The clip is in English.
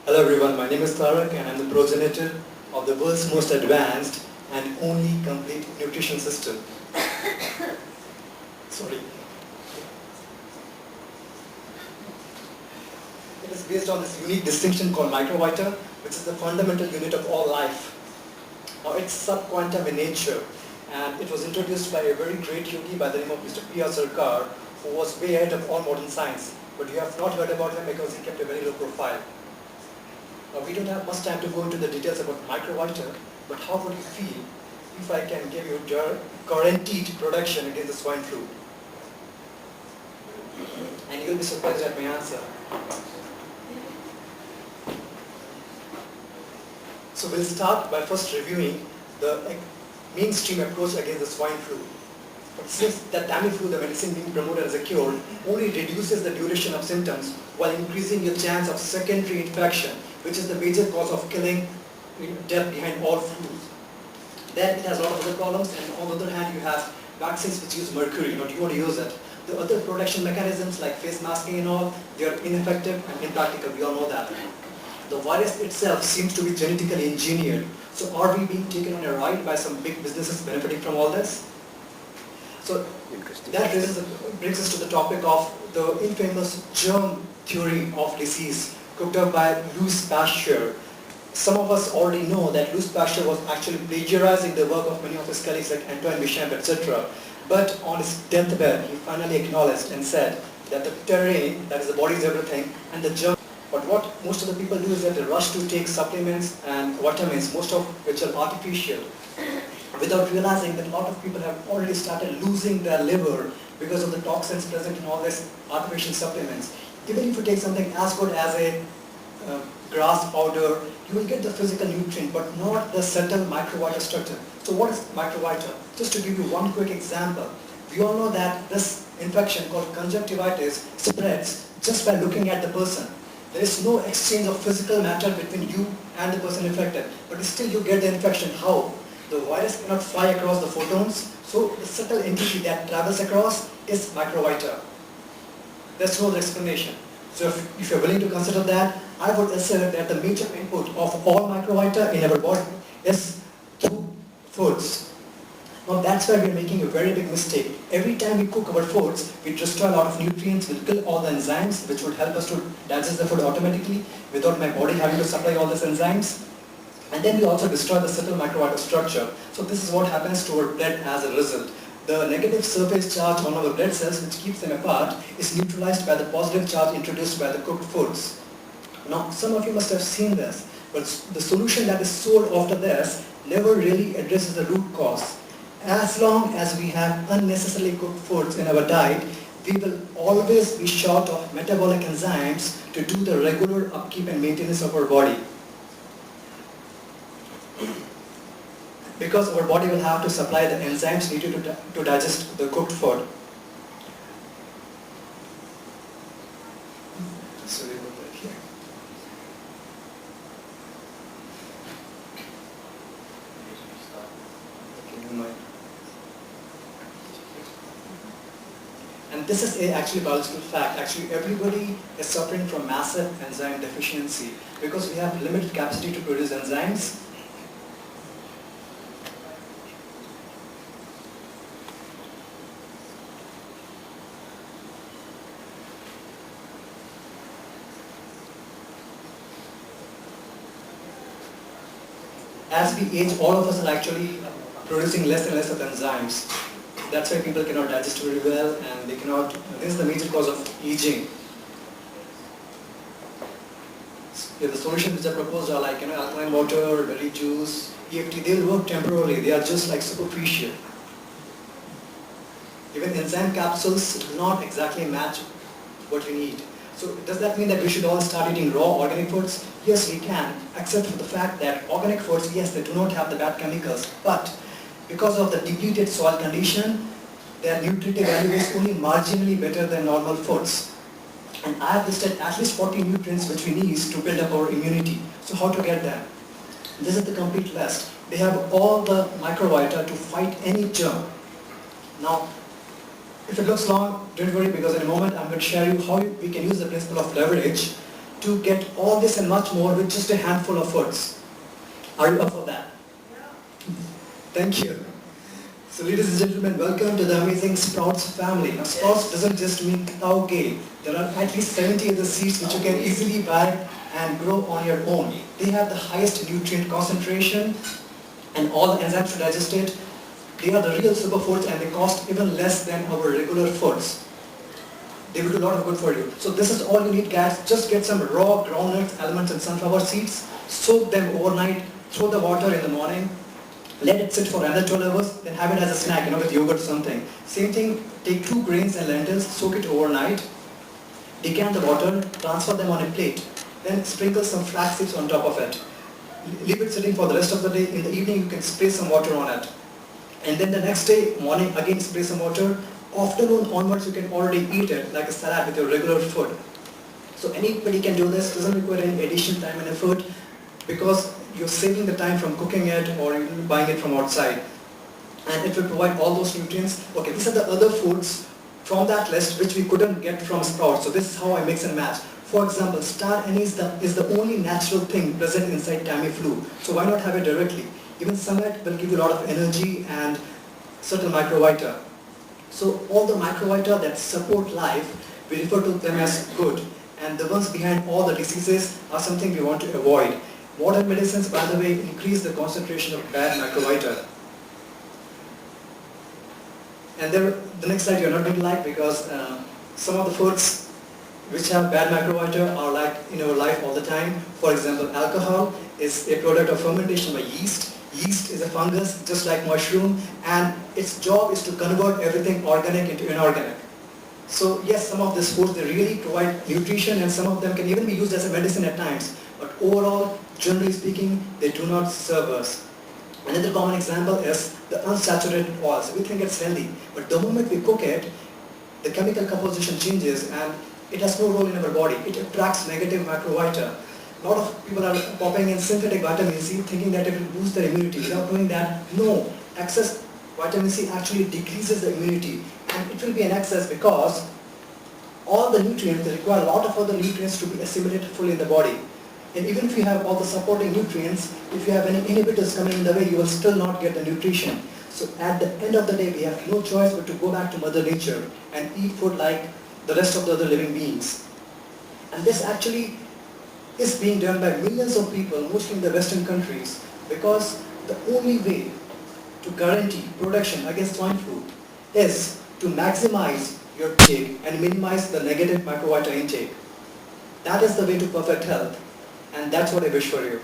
Hello everyone, my name is Tarak and I'm the progenitor of the world's most advanced and only complete nutrition system. Sorry. It is based on this unique distinction called microvita, which is the fundamental unit of all life. Now it's sub-quantum in nature, and it was introduced by a very great yogi by the name of Mr. P.R. Sarkar, who was way ahead of all modern science. But you have not heard about him because he kept a very low profile. We don't have much time to go into the details about microvita, but how would you feel if I can give you guaranteed protection against the swine flu? And you'll be surprised at my answer. So we'll start by first reviewing the mainstream approach against the swine flu. But since the Tamiflu, the medicine being promoted as a cure, only reduces the duration of symptoms while increasing your chance of secondary infection, which is the major cause of killing, death behind all flus. Then it has a lot of other problems, and on the other hand you have vaccines which use mercury. Now, do you want to use it? The other protection mechanisms like face masking and all, they are ineffective and impractical, we all know that. The virus itself seems to be genetically engineered. So are we being taken on a ride by some big businesses benefiting from all this? So that brings us to the topic of the infamous germ theory of disease cooked up by Louis Pasteur. Some of us already know that Louis Pasteur was actually plagiarizing the work of many of his colleagues like Antoine Béchamp, etc. But on his deathbed, he finally acknowledged and said that the terrain, that is the body is everything, and the germ. But what most of the people do is that they rush to take supplements and vitamins, most of which are artificial, without realizing that a lot of people have already started losing their liver because of the toxins present in all these artificial supplements. Even if you take something as good as a grass powder, you will get the physical nutrient, but not the subtle microvita structure. So what is microvita? Just to give you one quick example, we all know that this infection called conjunctivitis spreads just by looking at the person. There is no exchange of physical matter between you and the person infected, but still you get the infection. How? The virus cannot fly across the photons, so the subtle entity that travels across is microvita. There's no other explanation. So if you're willing to consider that, I would assert that the major input of all microvita in our body is through foods. Now that's why we're making a very big mistake. Every time we cook our foods, we destroy a lot of nutrients, we kill all the enzymes which would help us to digest the food automatically without my body having to supply all these enzymes. And then we also destroy the subtle microvita structure. So this is what happens to our blood as a result. The negative surface charge on our blood cells, which keeps them apart, is neutralized by the positive charge introduced by the cooked foods. Now, some of you must have seen this, but the solution that is sold after this never really addresses the root cause. As long as we have unnecessarily cooked foods in our diet, we will always be short of metabolic enzymes to do the regular upkeep and maintenance of our body. Because our body will have to supply the enzymes needed to digest the cooked food. So we go back here. Okay, never mind. And this is actually a biological fact. Actually, everybody is suffering from massive enzyme deficiency because we have limited capacity to produce enzymes. As we age, all of us are actually producing less and less of enzymes. That's why people cannot digest very well, and they cannot. This is the major cause of aging. Yeah, the solutions which are proposed are like alkaline water, berry juice, EFT. They will work temporarily. They are just like superficial. Even enzyme capsules do not exactly match what you need. So does that mean that we should all start eating raw organic foods? Yes, we can, except for the fact that organic foods, yes, they do not have the bad chemicals, but because of the depleted soil condition, their nutritive value is only marginally better than normal foods. And I have listed at least 40 nutrients which we need to build up our immunity. So how to get them? This is the complete list. They have all the microvita to fight any germ. Now, if it looks long, don't worry, because in a moment I'm going to share you how we can use the principle of leverage to get all this and much more with just a handful of foods. Are you up for that? Thank you. So ladies and gentlemen, welcome to the amazing Sprouts family. Now Sprouts doesn't just mean tauge. There are at least 70 other seeds which you can easily buy and grow on your own. They have the highest nutrient concentration and all the enzymes to digest it. They are the real superfoods and they cost even less than our regular foods. They will do a lot of good for you. So this is all you need, guys. Just get some raw groundnuts, almonds and sunflower seeds, soak them overnight, throw the water in the morning, let it sit for another 12 hours, then have it as a snack, with yogurt or something. Same thing, take 2 grains and lentils, soak it overnight, decant the water, transfer them on a plate, then sprinkle some flax seeds on top of it. Leave it sitting for the rest of the day. In the evening, you can spray some water on it. And then the next day, morning, again spray some water. Afternoon onwards, you can already eat it like a salad with your regular food. So anybody can do this, doesn't require any additional time and effort because you're saving the time from cooking it or buying it from outside. And it will provide all those nutrients. Okay, these are the other foods from that list which we couldn't get from Sprouts. So this is how I mix and match. For example, star anise is the only natural thing present inside Tamiflu. So why not have it directly? Even summit will give you a lot of energy and certain microvita. So all the microvita that support life, we refer to them as good. And the ones behind all the diseases are something we want to avoid. Modern medicines, by the way, increase the concentration of bad microvita. And the next slide you're not going to like because some of the foods which have bad microvita are like in our life all the time. For example, alcohol is a product of fermentation by yeast. Yeast is a fungus just like mushroom and its job is to convert everything organic into inorganic. So yes, some of these foods they really provide nutrition and some of them can even be used as a medicine at times. But overall, generally speaking, they do not serve us. Another common example is the unsaturated oils. We think it's healthy, but the moment we cook it, the chemical composition changes and it has no role in our body. It attracts negative microvita. A lot of people are popping in synthetic vitamin C thinking that it will boost their immunity. Without knowing that, no, excess vitamin C actually decreases the immunity. And it will be an excess because all the nutrients, they require a lot of other nutrients to be assimilated fully in the body. And even if you have all the supporting nutrients, if you have any inhibitors coming in the way, you will still not get the nutrition. So at the end of the day, we have no choice but to go back to Mother Nature and eat food like the rest of the other living beings. And this actually is being done by millions of people, mostly in the Western countries, because the only way to guarantee protection against swine flu is to maximize your intake and minimize the negative microvita intake. That is the way to perfect health, and that's what I wish for you.